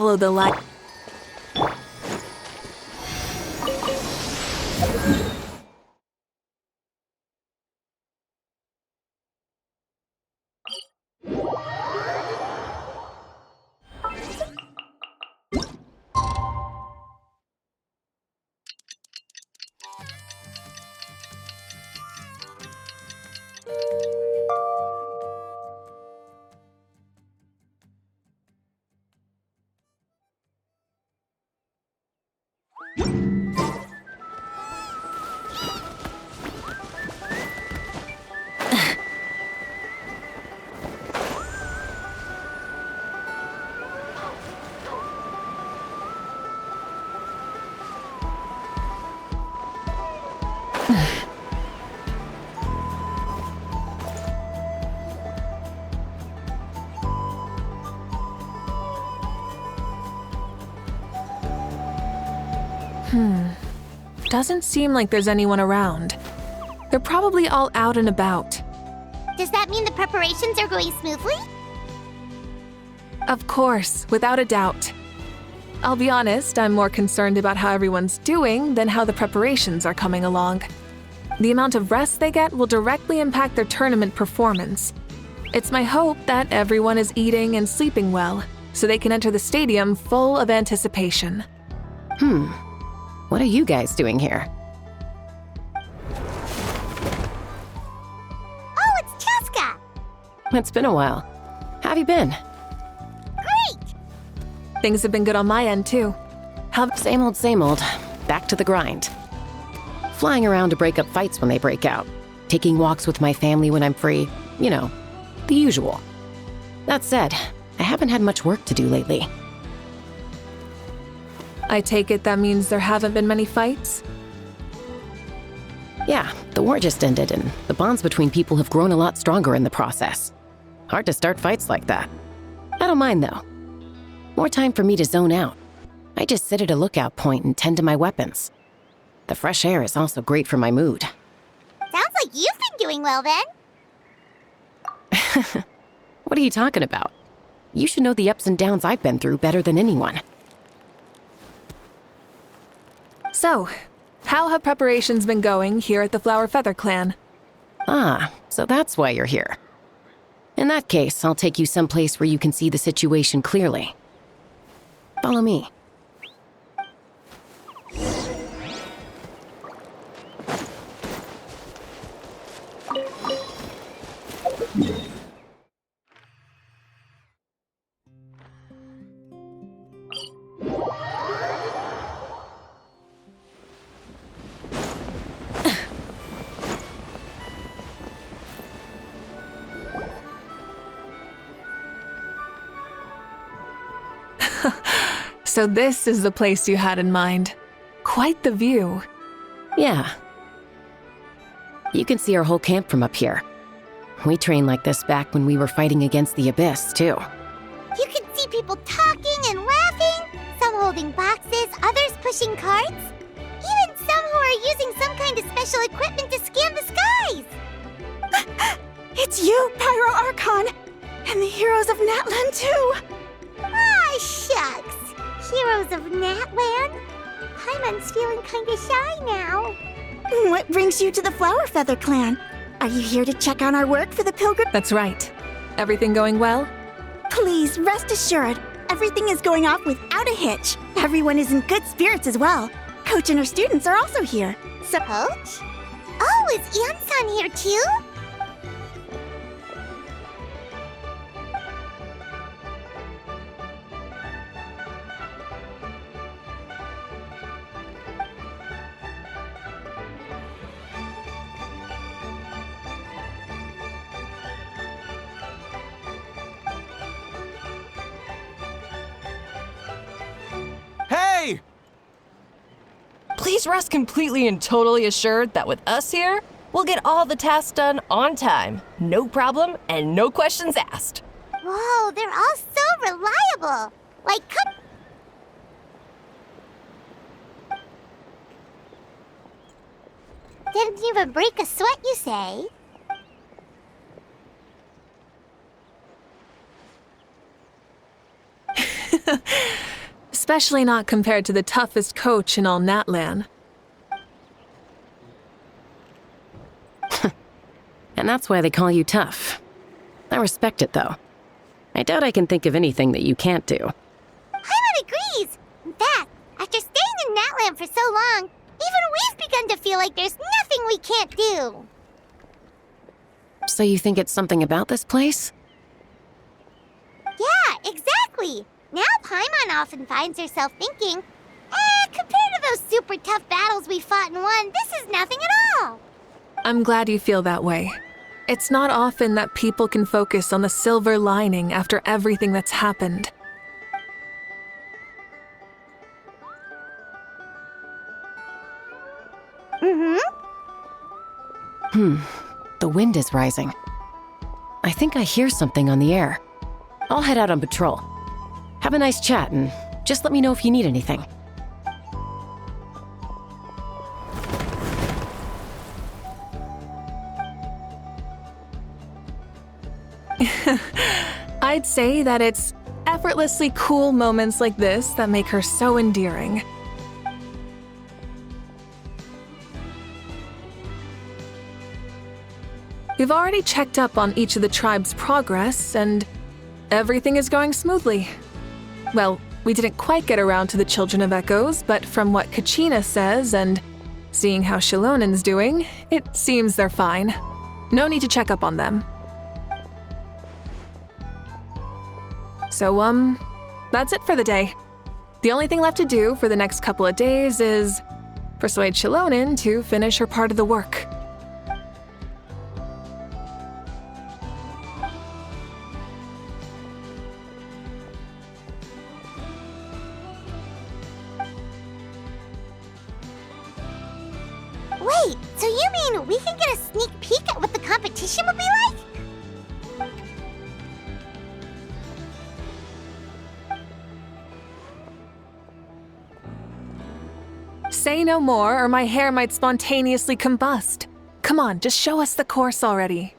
Follow the light. Doesn't seem like there's anyone around. They're probably all out and about. Does that mean the preparations are going smoothly? Of course, without a doubt. I'll be honest, I'm more concerned about how everyone's doing than how the preparations are coming along. The amount of rest they get will directly impact their tournament performance. It's my hope that everyone is eating and sleeping well, so they can enter the stadium full of anticipation. What are you guys doing here? Oh, it's Chaska! It's been a while. How have you been? Great! Things have been good on my end, too. Same old, same old. Back to the grind. Flying around to break up fights when they break out. Taking walks with my family when I'm free. You know, the usual. That said, I haven't had much work to do lately. I take it that means there haven't been many fights? Yeah, the war just ended, and the bonds between people have grown a lot stronger in the process. Hard to start fights like that. I don't mind, though. More time for me to zone out. I just sit at a lookout point and tend to my weapons. The fresh air is also great for my mood. Sounds like you've been doing well, then. What are you talking about? You should know the ups and downs I've been through better than anyone. So, how have preparations been going here at the Flower Feather Clan? Ah, so that's why you're here. In that case, I'll take you someplace where you can see the situation clearly. Follow me. So this is the place you had in mind. Quite the view. Yeah. You can see our whole camp from up here. We trained like this back when we were fighting against the Abyss, too. You can see people talking and laughing, some holding boxes, others pushing carts. Even some who are using some kind of special equipment to scan the skies. It's you, Pyro Archon! And the heroes of Natlan, too! Ah, shucks. Heroes of Natlan? Paimon's feeling kinda shy now. What brings you to the Flower Feather Clan? Are you here to check on our work for the pilgrim? That's right. Everything going well? Please, rest assured, everything is going off without a hitch. Everyone is in good spirits as well. Coach and her students are also here. So, Coach? Oh, is Anson here too? Hey! Please rest completely and totally assured that with us here, we'll get all the tasks done on time. No problem and no questions asked. Whoa, they're all so reliable. Like, come... Didn't even break a sweat, you say? Especially not compared to the toughest coach in all Natlan. And that's why they call you tough. I respect it, though. I doubt I can think of anything that you can't do. Paimon agrees! In fact, after staying in Natlan for so long, even we've begun to feel like there's nothing we can't do. So you think it's something about this place? Yeah, exactly! Now Paimon often finds herself thinking, compared to those super tough battles we fought and won, this is nothing at all! I'm glad you feel that way. It's not often that people can focus on the silver lining after everything that's happened. The wind is rising. I think I hear something on the air. I'll head out on patrol. Have a nice chat and just let me know if you need anything. I'd say that it's effortlessly cool moments like this that make her so endearing. We've already checked up on each of the tribe's progress, and everything is going smoothly. Well, we didn't quite get around to the Children of Echoes, but from what Kachina says and seeing how Shilonen's doing, it seems they're fine. No need to check up on them. So, that's it for the day. The only thing left to do for the next couple of days is persuade Shilonen to finish her part of the work. Wait, so you mean we can get a sneak peek at what the competition would be like? Say no more, or my hair might spontaneously combust. Come on, just show us the course already.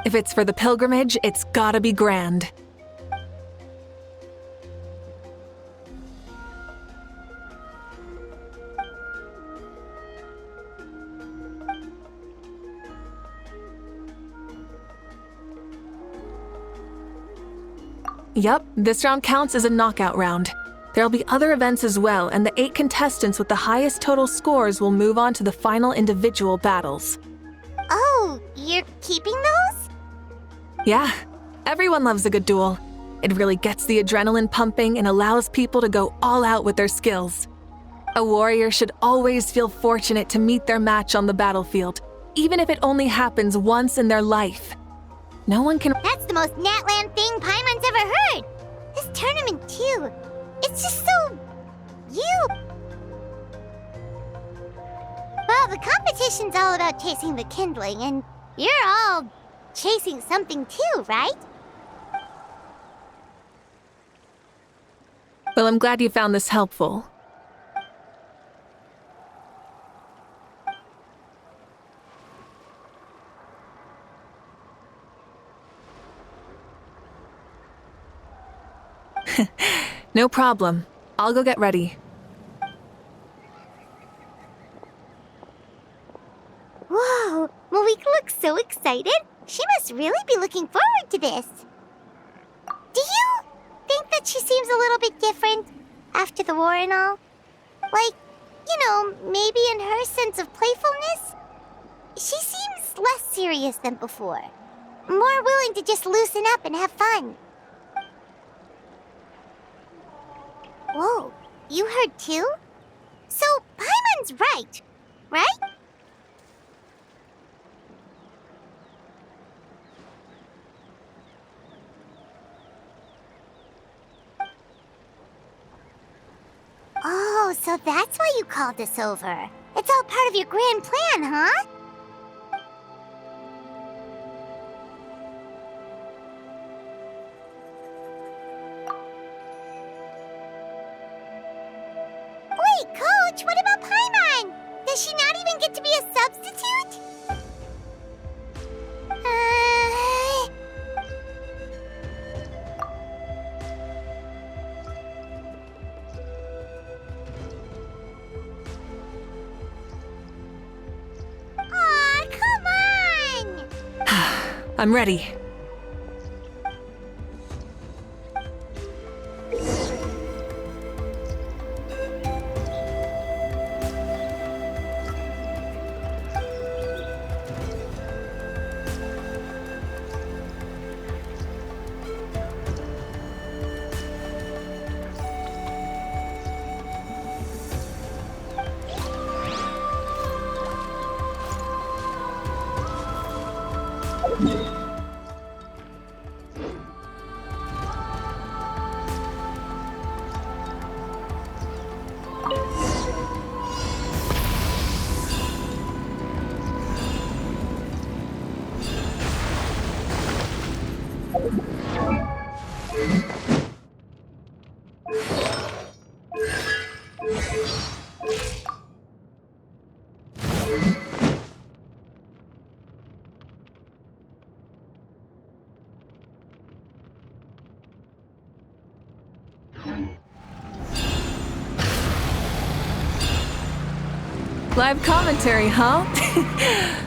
If it's for the pilgrimage, it's gotta be grand. Yup, this round counts as a knockout round. There'll be other events as well, and the 8 contestants with the highest total scores will move on to the final individual battles. Oh, you're keeping those? Yeah, everyone loves a good duel. It really gets the adrenaline pumping and allows people to go all out with their skills. A warrior should always feel fortunate to meet their match on the battlefield, even if it only happens once in their life. No one can— That's the most Natlan thing Paimon's ever heard! This tournament, too. It's just so... you. Well, the competition's all about chasing the kindling, and you're all chasing something too, right? Well, I'm glad you found this helpful. No problem. I'll go get ready. Whoa, Malika looks so excited. She must really be looking forward to this. Do you think that she seems a little bit different after the war and all? Like, maybe in her sense of playfulness? She seems less serious than before. More willing to just loosen up and have fun. Whoa, you heard too? So, Paimon's right? Oh, so that's why you called us over. It's all part of your grand plan, huh? Wait, Coach, what about Paimon? Does she not even get to be a substitute? Aw, come on! I'm ready. Live commentary, huh?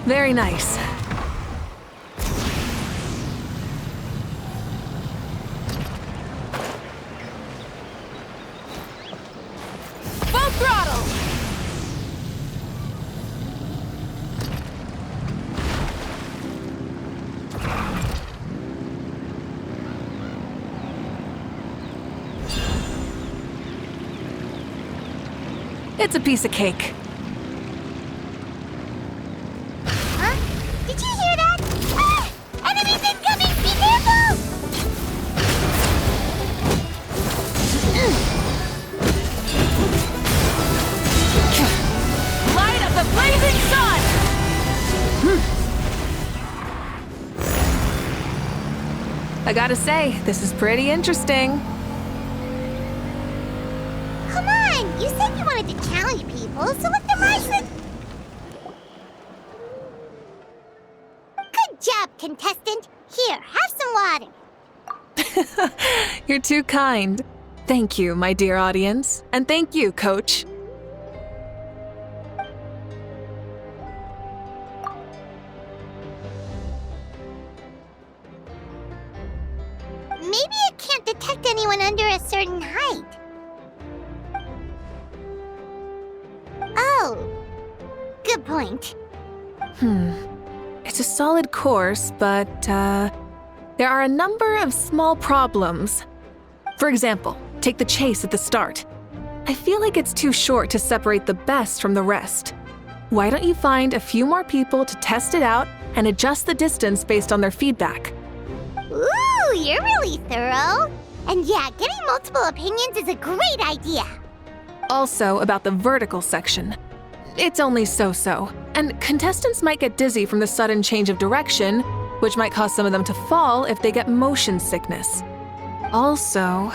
Very nice. Full throttle! It's a piece of cake. Did you hear that? Ah! Enemies incoming! Be careful! Light of the blazing sun! I gotta say, this is pretty interesting. Come on! You said you wanted to challenge people, so let them rise with... Good job, contestant. Here, have some water. You're too kind. Thank you, my dear audience. And thank you, Coach. Maybe it can't detect anyone under a certain height. Oh, good point. It's a solid course, but, there are a number of small problems. For example, take the chase at the start. I feel like it's too short to separate the best from the rest. Why don't you find a few more people to test it out and adjust the distance based on their feedback? Ooh, you're really thorough. And yeah, getting multiple opinions is a great idea. Also, about the vertical section. It's only so-so, and contestants might get dizzy from the sudden change of direction, which might cause some of them to fall if they get motion sickness. Also,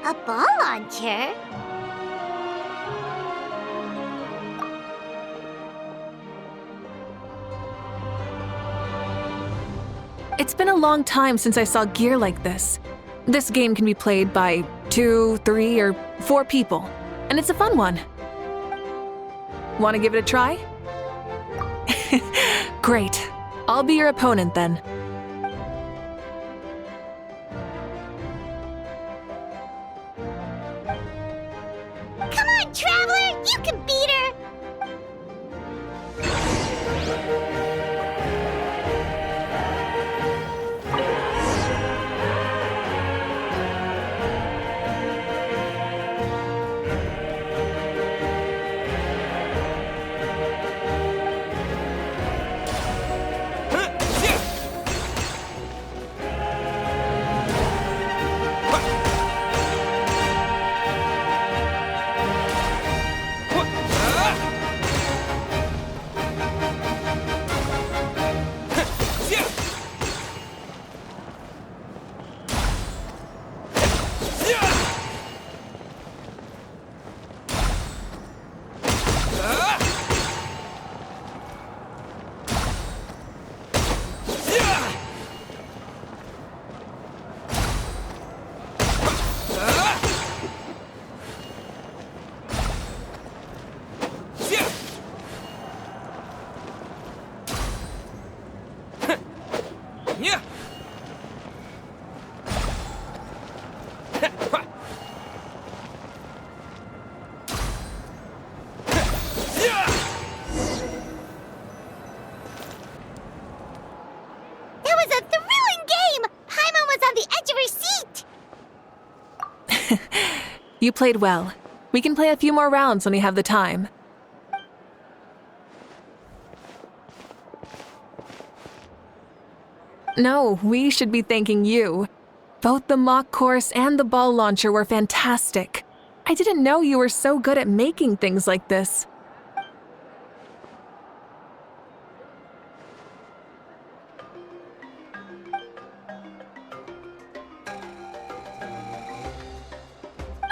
A ball launcher? it's been a long time since I saw gear like this. This game can be played by 2, 3, or 4 people, and it's a fun one. Want to give it a try? Great. I'll be your opponent then. Come on, Traveler! You can beat her! That was a thrilling game! Paimon was on the edge of her seat! You played well. We can play a few more rounds when we have the time. No, we should be thanking you. Both the mock course and the ball launcher were fantastic. I didn't know you were so good at making things like this.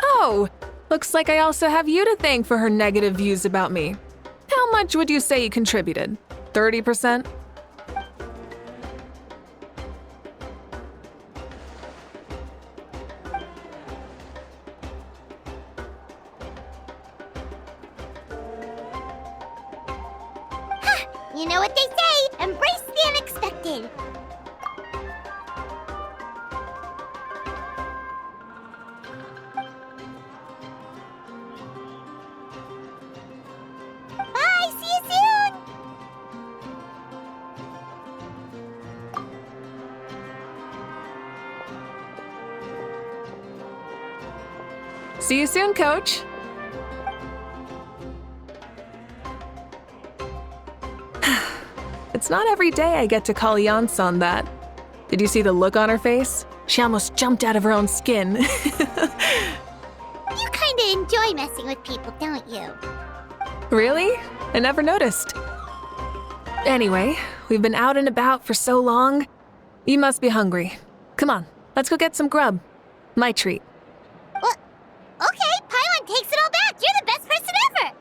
Oh, looks like I also have you to thank for her negative views about me. How much would you say you contributed? 30%? You know what they say, embrace the unexpected. Bye, see you soon! See you soon, Coach. It's not every day I get to call Yansan that. Did you see the look on her face? She almost jumped out of her own skin. You kinda enjoy messing with people, don't you? Really? I never noticed. Anyway, we've been out and about for so long. You must be hungry. Come on, let's go get some grub. My treat. Well, okay, Paimon takes it all back. You're the best person ever!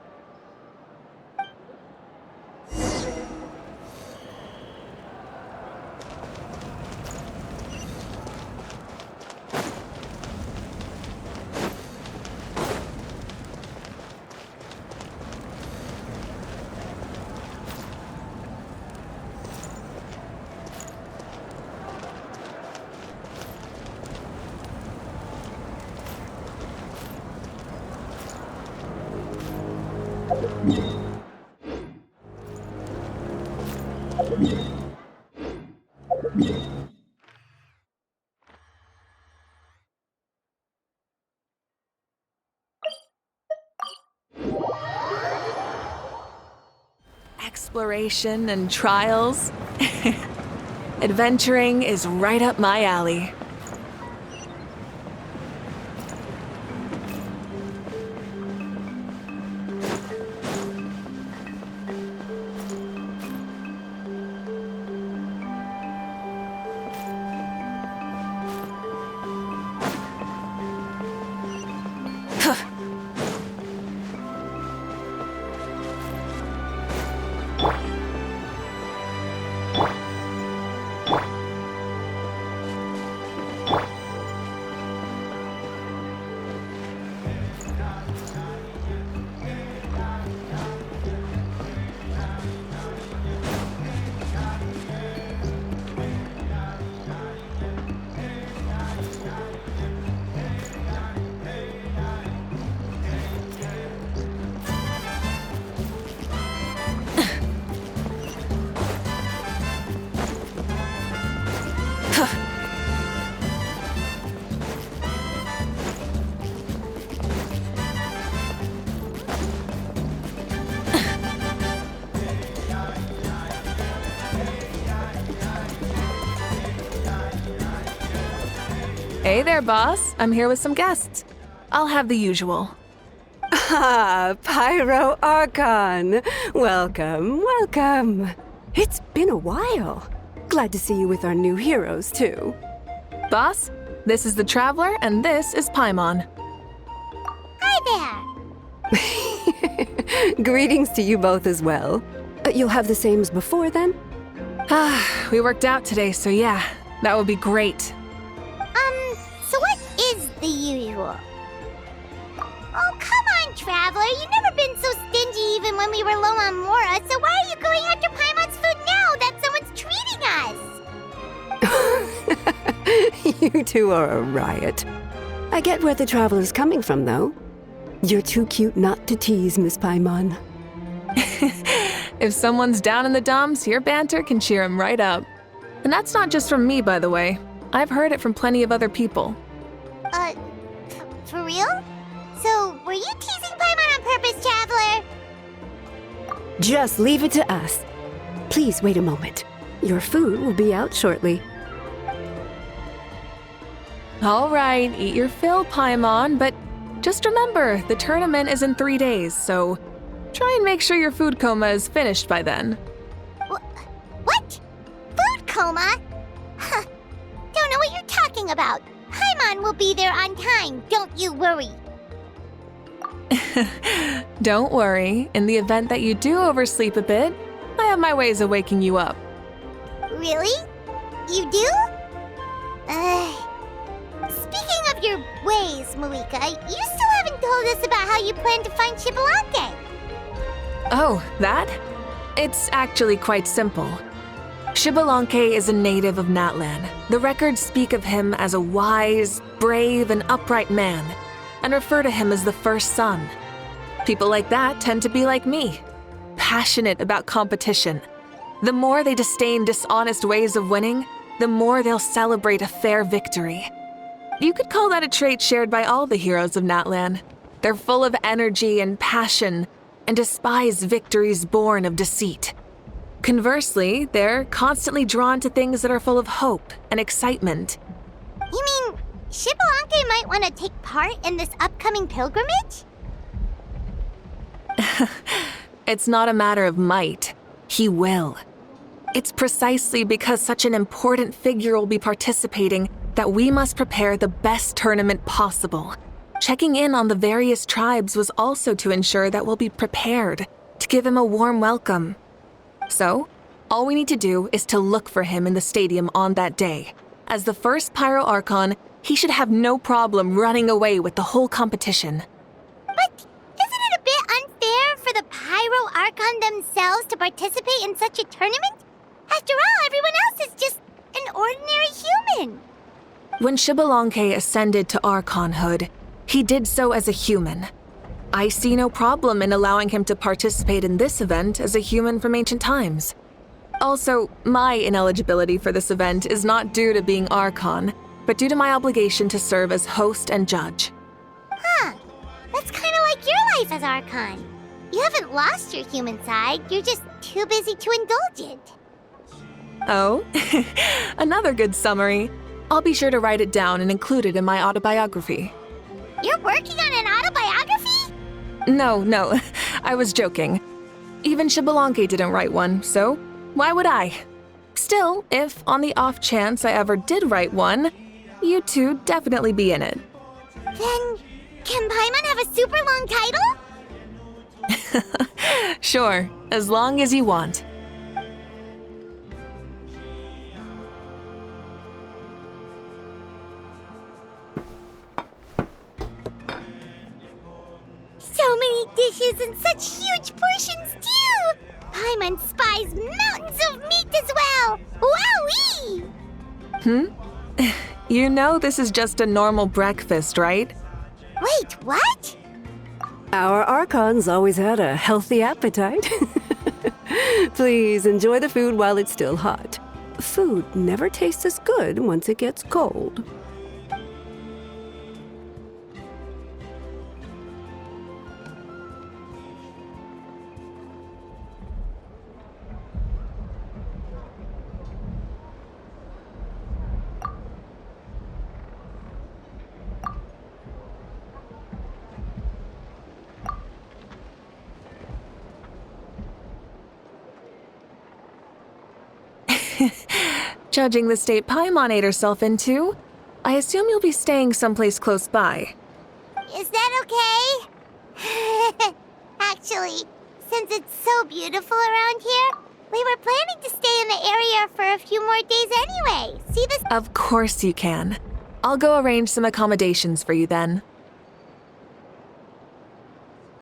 Exploration and trials. Adventuring is right up my alley. Hey there, boss. I'm here with some guests. I'll have the usual. Ah, Pyro Archon. Welcome, welcome. It's been a while. Glad to see you with our new heroes, too. Boss, this is the Traveler, and this is Paimon. Hi there. Greetings to you both as well. You'll have the same as before, then? We worked out today, so yeah, that would be great. So what is the usual? Oh, come on, Traveler. You've never been so stingy even when we were low on Mora, so why are you going after Paimon's food now that someone's treating us? You two are a riot. I get where the Traveler's coming from, though. You're too cute not to tease, Miss Paimon. If someone's down in the dumps, your banter can cheer him right up. And that's not just from me, by the way. I've heard it from plenty of other people. For real? So, were you teasing Paimon on purpose, Traveler? Just leave it to us. Please wait a moment. Your food will be out shortly. All right, eat your fill, Paimon, but just remember, the tournament is in 3 days, so try and make sure your food coma is finished by then. What? Food coma? Huh. Don't know what you're talking about. Paimon will be there on time, don't you worry. Don't worry, in the event that you do oversleep a bit, I have my ways of waking you up. Really? You do? Speaking of your ways, Malika, you still haven't told us about how you plan to find Xbalanque. Oh, that? It's actually quite simple. Xbalanque is a native of Natlan. The records speak of him as a wise, brave, and upright man, and refer to him as the first son. People like that tend to be like me, passionate about competition. The more they disdain dishonest ways of winning, the more they'll celebrate a fair victory. You could call that a trait shared by all the heroes of Natlan. They're full of energy and passion, and despise victories born of deceit. Conversely, they're constantly drawn to things that are full of hope and excitement. You mean Xbalanque might want to take part in this upcoming pilgrimage? It's not a matter of might. He will. It's precisely because such an important figure will be participating that we must prepare the best tournament possible. Checking in on the various tribes was also to ensure that we'll be prepared to give him a warm welcome. So, all we need to do is to look for him in the stadium on that day. As the first Pyro Archon, he should have no problem running away with the whole competition. But isn't it a bit unfair for the Pyro Archon themselves to participate in such a tournament? After all, everyone else is just an ordinary human. When Xbalanque ascended to Archonhood, he did so as a human. I see no problem in allowing him to participate in this event as a human from ancient times. Also, my ineligibility for this event is not due to being Archon, but due to my obligation to serve as host and judge. Huh. That's kind of like your life as Archon. You haven't lost your human side, you're just too busy to indulge it. Oh, another good summary. I'll be sure to write it down and include it in my autobiography. You're working on an autobiography? No, I was joking. Even Xbalanque didn't write one, so why would I? Still, if on the off chance I ever did write one, you two definitely be in it. Then, can Paimon have a super long title? Sure, as long as you want. So many dishes and such huge portions too! Paimon spies mountains of meat as well! Wowee! You know this is just a normal breakfast, right? Wait, what? Our Archon's always had a healthy appetite. Please enjoy the food while it's still hot. Food never tastes as good once it gets cold. Judging the state Paimon ate herself into, I assume you'll be staying someplace close by. Is that okay? Actually, since it's so beautiful around here, we were planning to stay in the area for a few more days anyway. See this? Of course you can. I'll go arrange some accommodations for you then.